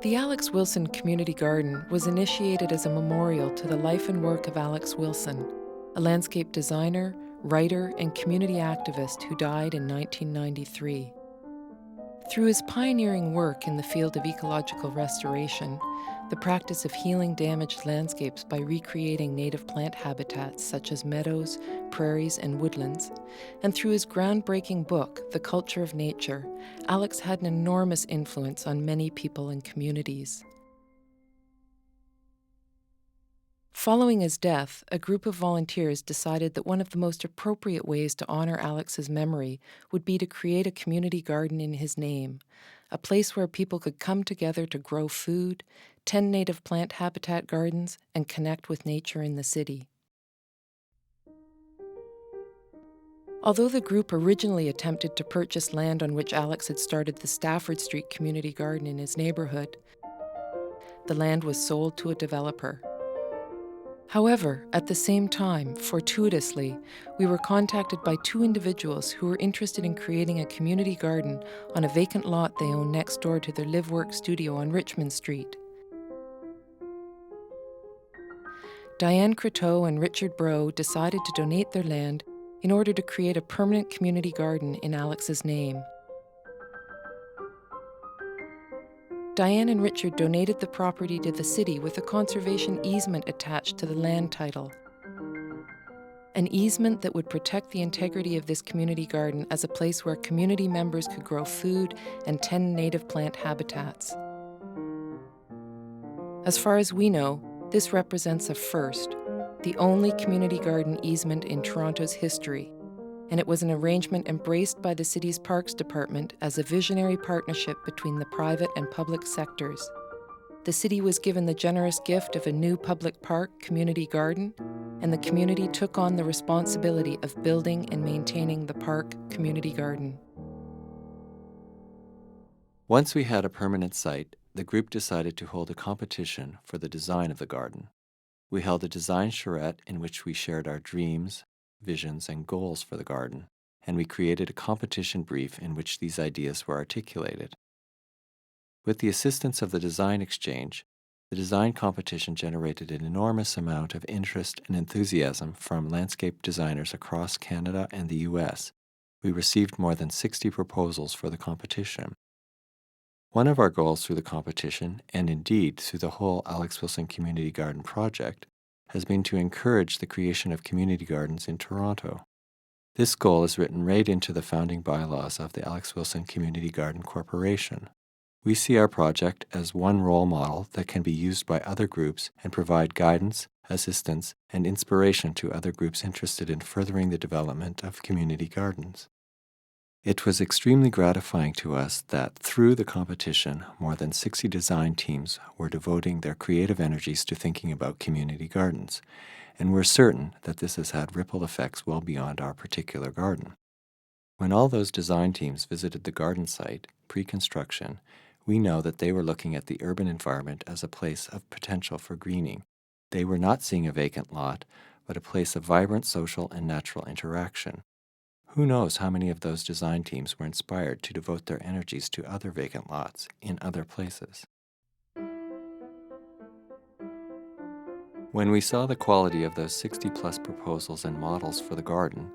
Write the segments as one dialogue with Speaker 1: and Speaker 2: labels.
Speaker 1: The Alex Wilson Community Garden was initiated as a memorial to the life and work of Alex Wilson, a landscape designer, writer, and community activist who died in 1993. Through his pioneering work in the field of ecological restoration, the practice of healing damaged landscapes by recreating native plant habitats such as meadows, prairies, and woodlands, and through his groundbreaking book, The Culture of Nature, Alex had an enormous influence on many people and communities. Following his death, a group of volunteers decided that one of the most appropriate ways to honor Alex's memory would be to create a community garden in his name, a place where people could come together to grow food, tend native plant habitat gardens, and connect with nature in the city. Although the group originally attempted to purchase land on which Alex had started the Stafford Street Community Garden in his neighborhood, the land was sold to a developer. However, at the same time, fortuitously, we were contacted by two individuals who were interested in creating a community garden on a vacant lot they own next door to their live-work studio on Richmond Street. Diane Croteau and Richard Breau decided to donate their land in order to create a permanent community garden in Alex's name. Diane and Richard donated the property to the city with a conservation easement attached to the land title. An easement that would protect the integrity of this community garden as a place where community members could grow food and tend native plant habitats. As far as we know, this represents a first, the only community garden easement in Toronto's history, and it was an arrangement embraced by the city's Parks Department as a visionary partnership between the private and public sectors. The city was given the generous gift of a new public park community garden, and the community took on the responsibility of building and maintaining the park community garden.
Speaker 2: Once we had a permanent site, the group decided to hold a competition for the design of the garden. We held a design charrette in which we shared our dreams, visions, and goals for the garden, and we created a competition brief in which these ideas were articulated. With the assistance of the design exchange, the design competition generated an enormous amount of interest and enthusiasm from landscape designers across Canada and the US. We received more than 60 proposals for the competition. One of our goals through the competition, and indeed through the whole Alex Wilson Community Garden project, has been to encourage the creation of community gardens in Toronto. This goal is written right into the founding bylaws of the Alex Wilson Community Garden Corporation. We see our project as one role model that can be used by other groups and provide guidance, assistance, and inspiration to other groups interested in furthering the development of community gardens. It was extremely gratifying to us that through the competition, more than 60 design teams were devoting their creative energies to thinking about community gardens, and we're certain that this has had ripple effects well beyond our particular garden. When all those design teams visited the garden site, pre-construction, we know that they were looking at the urban environment as a place of potential for greening. They were not seeing a vacant lot, but a place of vibrant social and natural interaction. Who knows how many of those design teams were inspired to devote their energies to other vacant lots in other places. When we saw the quality of those 60-plus proposals and models for the garden,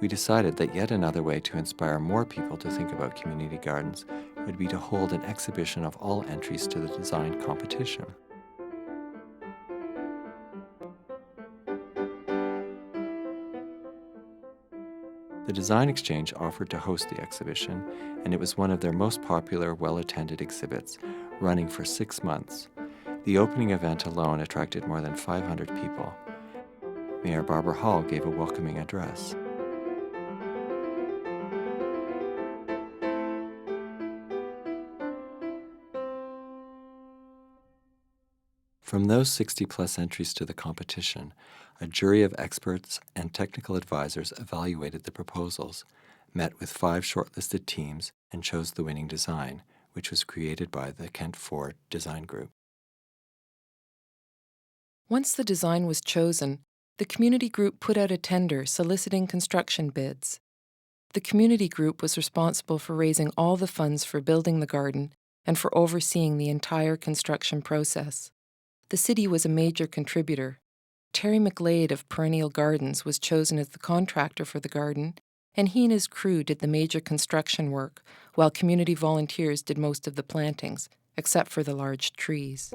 Speaker 2: we decided that yet another way to inspire more people to think about community gardens would be to hold an exhibition of all entries to the design competition. The Design Exchange offered to host the exhibition, and it was one of their most popular, well-attended exhibits, running for 6 months. The opening event alone attracted more than 500 people. Mayor Barbara Hall gave a welcoming address. From those 60-plus entries to the competition, a jury of experts and technical advisors evaluated the proposals, met with 5 shortlisted teams, and chose the winning design, which was created by the Kent Ford Design Group.
Speaker 1: Once the design was chosen, the community group put out a tender soliciting construction bids. The community group was responsible for raising all the funds for building the garden and for overseeing the entire construction process. The city was a major contributor. Terry McGlade of Perennial Gardens was chosen as the contractor for the garden, and he and his crew did the major construction work, while community volunteers did most of the plantings, except for the large trees.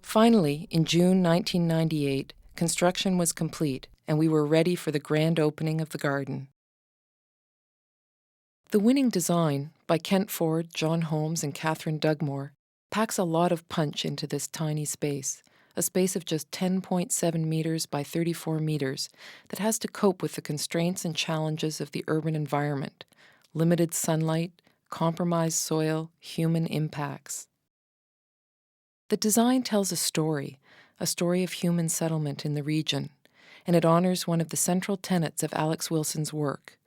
Speaker 1: Finally, in June 1998, construction was complete, and we were ready for the grand opening of the garden. The winning design, by Kent Ford, John Holmes, and Catherine Dugmore, packs a lot of punch into this tiny space, a space of just 10.7 meters by 34 meters that has to cope with the constraints and challenges of the urban environment, limited sunlight, compromised soil, human impacts. The design tells a story of human settlement in the region, and it honors one of the central tenets of Alex Wilson's work,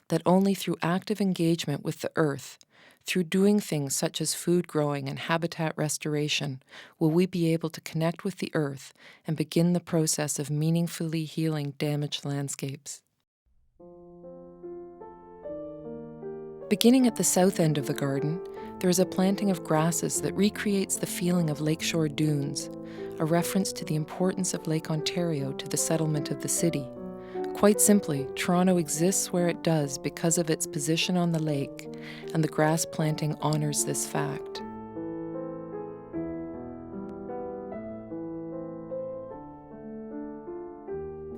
Speaker 1: that only through active engagement with the earth, through doing things such as food growing and habitat restoration, will we be able to connect with the earth and begin the process of meaningfully healing damaged landscapes. Beginning at the south end of the garden, there is a planting of grasses that recreates the feeling of lakeshore dunes, a reference to the importance of Lake Ontario to the settlement of the city. Quite simply, Toronto exists where it does because of its position on the lake, and the grass planting honors this fact.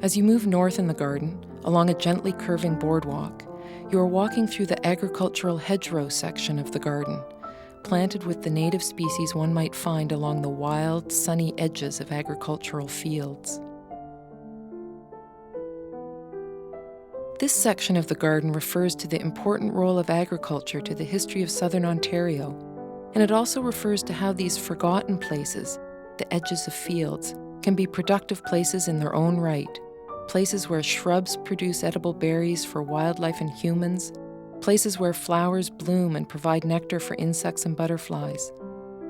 Speaker 1: As you move north in the garden, along a gently curving boardwalk, you are walking through the agricultural hedgerow section of the garden, planted with the native species one might find along the wild, sunny edges of agricultural fields. This section of the garden refers to the important role of agriculture to the history of southern Ontario, and it also refers to how these forgotten places, the edges of fields, can be productive places in their own right, places where shrubs produce edible berries for wildlife and humans, places where flowers bloom and provide nectar for insects and butterflies.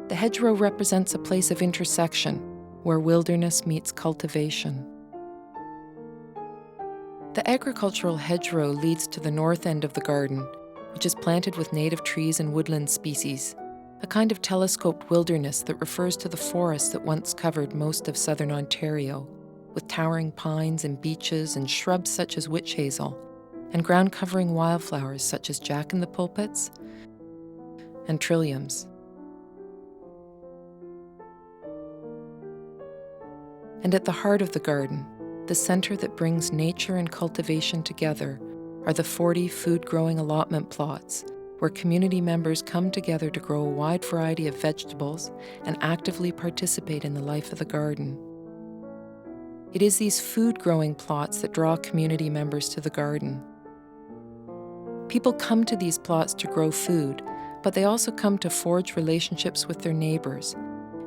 Speaker 1: The hedgerow represents a place of intersection, where wilderness meets cultivation. The agricultural hedgerow leads to the north end of the garden, which is planted with native trees and woodland species, a kind of telescoped wilderness that refers to the forest that once covered most of southern Ontario, with towering pines and beeches and shrubs such as witch hazel, and ground-covering wildflowers such as jack-in-the-pulpits and trilliums. And at the heart of the garden, the center that brings nature and cultivation together, are the 40 food-growing allotment plots, where community members come together to grow a wide variety of vegetables and actively participate in the life of the garden. It is these food-growing plots that draw community members to the garden. People come to these plots to grow food, but they also come to forge relationships with their neighbors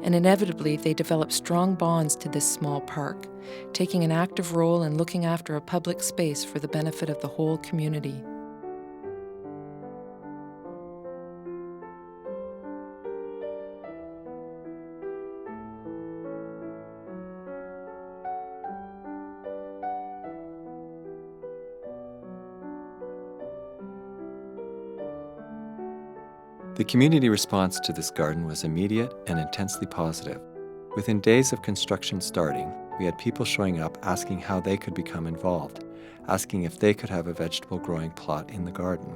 Speaker 1: and inevitably they develop strong bonds to this small park, taking an active role in looking after a public space for the benefit of the whole community.
Speaker 2: The community response to this garden was immediate and intensely positive. Within days of construction starting, we had people showing up asking how they could become involved, asking if they could have a vegetable growing plot in the garden.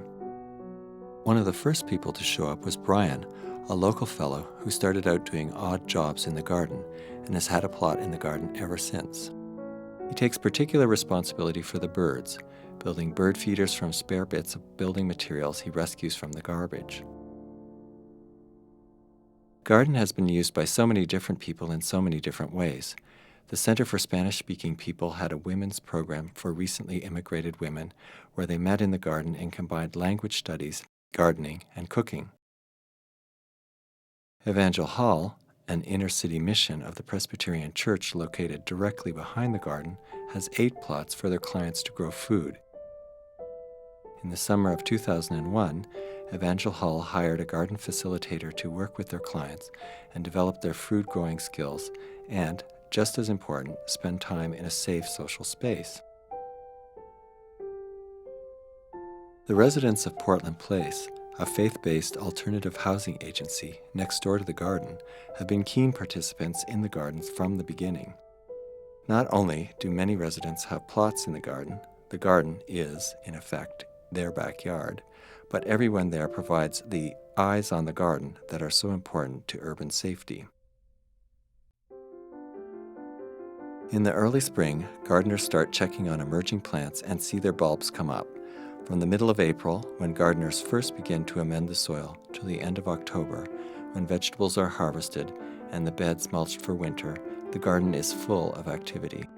Speaker 2: One of the first people to show up was Brian, a local fellow who started out doing odd jobs in the garden and has had a plot in the garden ever since. He takes particular responsibility for the birds, building bird feeders from spare bits of building materials he rescues from the garbage. Garden has been used by so many different people in so many different ways. The Center for Spanish-Speaking People had a women's program for recently immigrated women where they met in the garden and combined language studies, gardening, and cooking. Evangel Hall, an inner-city mission of the Presbyterian Church located directly behind the garden, has 8 plots for their clients to grow food. In the summer of 2001, Evangel Hall hired a garden facilitator to work with their clients and develop their food growing skills and, just as important, spend time in a safe social space. The residents of Portland Place, a faith-based alternative housing agency next door to the garden, have been keen participants in the gardens from the beginning. Not only do many residents have plots in the garden is, in effect, their backyard, but everyone there provides the eyes on the garden that are so important to urban safety. In the early spring, gardeners start checking on emerging plants and see their bulbs come up. From the middle of April, when gardeners first begin to amend the soil, to the end of October, when vegetables are harvested and the beds mulched for winter, the garden is full of activity.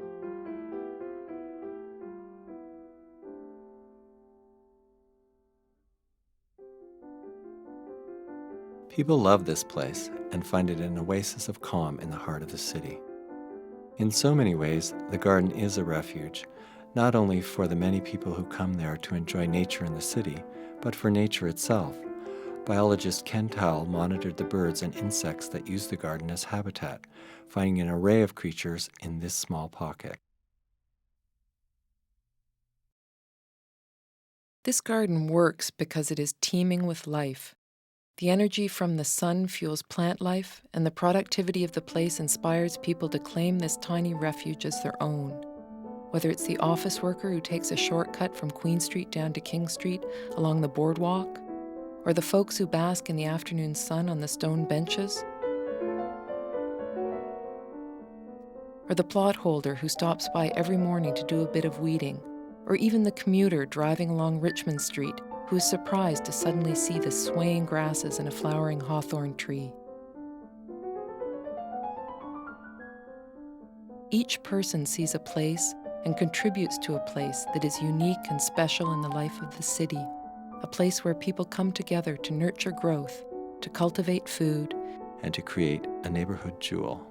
Speaker 2: People love this place and find it an oasis of calm in the heart of the city. In so many ways, the garden is a refuge, not only for the many people who come there to enjoy nature in the city, but for nature itself. Biologist Ken Towell monitored the birds and insects that use the garden as habitat, finding an array of creatures in this small pocket.
Speaker 1: This garden works because it is teeming with life. The energy from the sun fuels plant life, and the productivity of the place inspires people to claim this tiny refuge as their own. Whether it's the office worker who takes a shortcut from Queen Street down to King Street along the boardwalk, or the folks who bask in the afternoon sun on the stone benches, or the plot holder who stops by every morning to do a bit of weeding, or even the commuter driving along Richmond Street who is surprised to suddenly see the swaying grasses and a flowering hawthorn tree. Each person sees a place and contributes to a place that is unique and special in the life of the city, a place where people come together to nurture growth, to cultivate food,
Speaker 2: and to create a neighborhood jewel.